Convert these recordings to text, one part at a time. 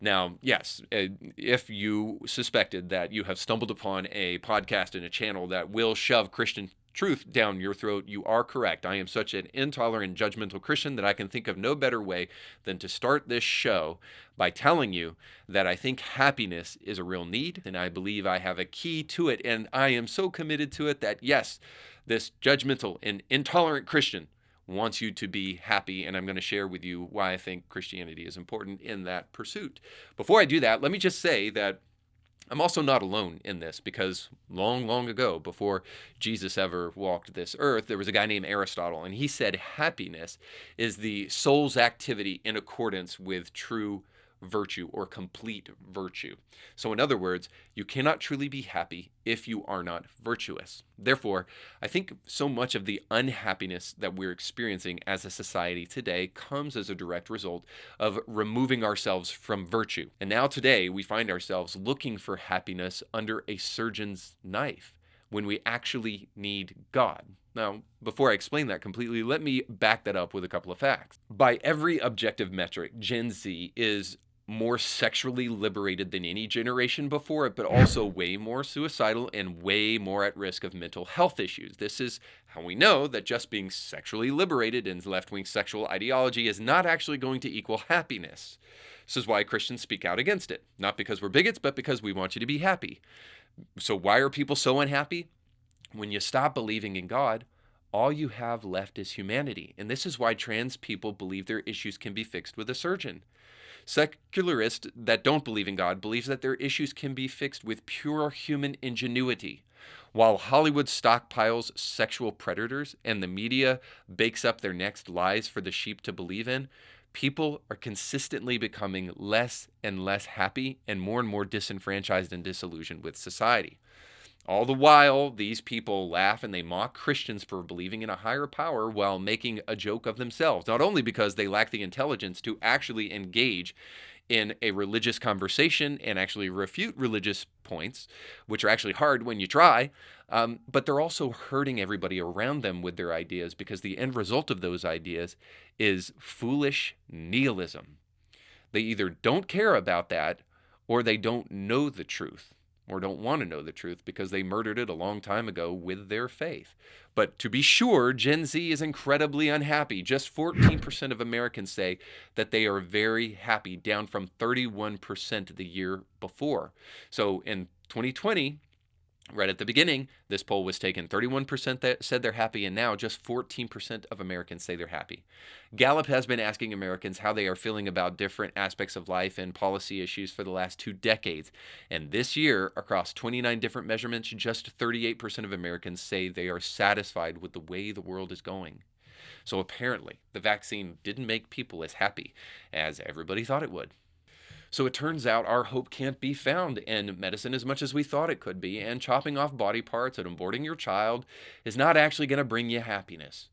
Now, yes, if you suspected that you have stumbled upon a podcast and a channel that will shove Christian truth down your throat, you are correct. I am such an intolerant, judgmental Christian that I can think of no better way than to start this show by telling you that I think happiness is a real need, and I believe I have a key to it, and I am so committed to it that, yes, this judgmental and intolerant Christian wants you to be happy, and I'm going to share with you why I think Christianity is important in that pursuit. Before I do that, let me just say that I'm also not alone in this, because long, long ago, before Jesus ever walked this earth, there was a guy named Aristotle, and he said happiness is the soul's activity in accordance with true virtue or complete virtue. So in other words, you cannot truly be happy if you are not virtuous. Therefore, I think so much of the unhappiness that we're experiencing as a society today comes as a direct result of removing ourselves from virtue. And now today, we find ourselves looking for happiness under a surgeon's knife when we actually need God. Now, before I explain that completely, let me back that up with a couple of facts. By every objective metric, Gen Z is more sexually liberated than any generation before it, but also way more suicidal and way more at risk of mental health issues. This is how we know that just being sexually liberated and left-wing sexual ideology is not actually going to equal happiness. This is why Christians speak out against it. Not because we're bigots, but because we want you to be happy. So why are people so unhappy? When you stop believing in God, all you have left is humanity. And this is why trans people believe their issues can be fixed with a surgeon. Secularists that don't believe in God believe that their issues can be fixed with pure human ingenuity. While Hollywood stockpiles sexual predators and the media bakes up their next lies for the sheep to believe in, people are consistently becoming less and less happy and more disenfranchised and disillusioned with society. All the while, these people laugh and they mock Christians for believing in a higher power while making a joke of themselves, not only because they lack the intelligence to actually engage in a religious conversation and actually refute religious points, which are actually hard when you try, but they're also hurting everybody around them with their ideas, because the end result of those ideas is foolish nihilism. They either don't care about that, or they don't know the truth, or don't want to know the truth because they murdered it a long time ago with their faith. But to be sure, Gen Z is incredibly unhappy. Just 14% of Americans say that they are very happy, down from 31% the year before. So in 2020, right at the beginning, this poll was taken. 31% that said they're happy, and now just 14% of Americans say they're happy. Gallup has been asking Americans how they are feeling about different aspects of life and policy issues for the last 2 decades. And this year, across 29 different measurements, just 38% of Americans say they are satisfied with the way the world is going. So apparently, the vaccine didn't make people as happy as everybody thought it would. So it turns out our hope can't be found in medicine as much as we thought it could be, and chopping off body parts and aborting your child is not actually going to bring you happiness.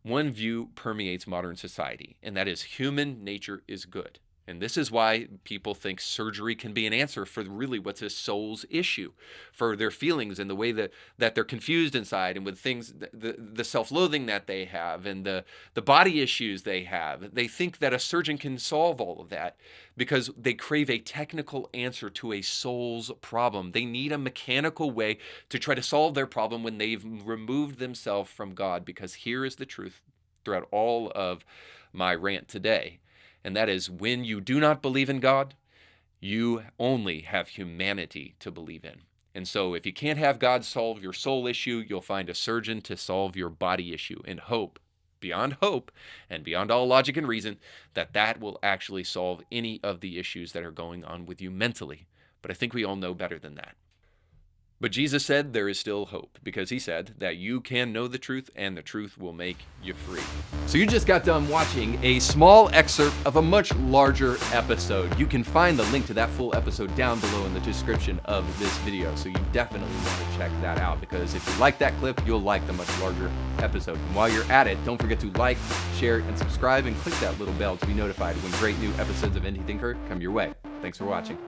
One view permeates modern society, and that is human nature is good. And this is why people think surgery can be an answer for really what's a soul's issue, for their feelings and the way that they're confused inside, and with things, the self-loathing that they have and the body issues they have. They think that a surgeon can solve all of that because they crave a technical answer to a soul's problem. They need a mechanical way to try to solve their problem when they've removed themselves from God, because here is the truth throughout all of my rant today. And that is, when you do not believe in God, you only have humanity to believe in. And so if you can't have God solve your soul issue, you'll find a surgeon to solve your body issue, and hope, beyond hope and beyond all logic and reason, that will actually solve any of the issues that are going on with you mentally. But I think we all know better than that. But Jesus said there is still hope, because he said that you can know the truth and the truth will make you free. So you just got done watching a small excerpt of a much larger episode. You can find the link to that full episode down below in the description of this video. So you definitely want to check that out, because if you like that clip, you'll like the much larger episode. And while you're at it, don't forget to like, share, and subscribe, and click that little bell to be notified when great new episodes of Indie Thinker come your way. Thanks for watching.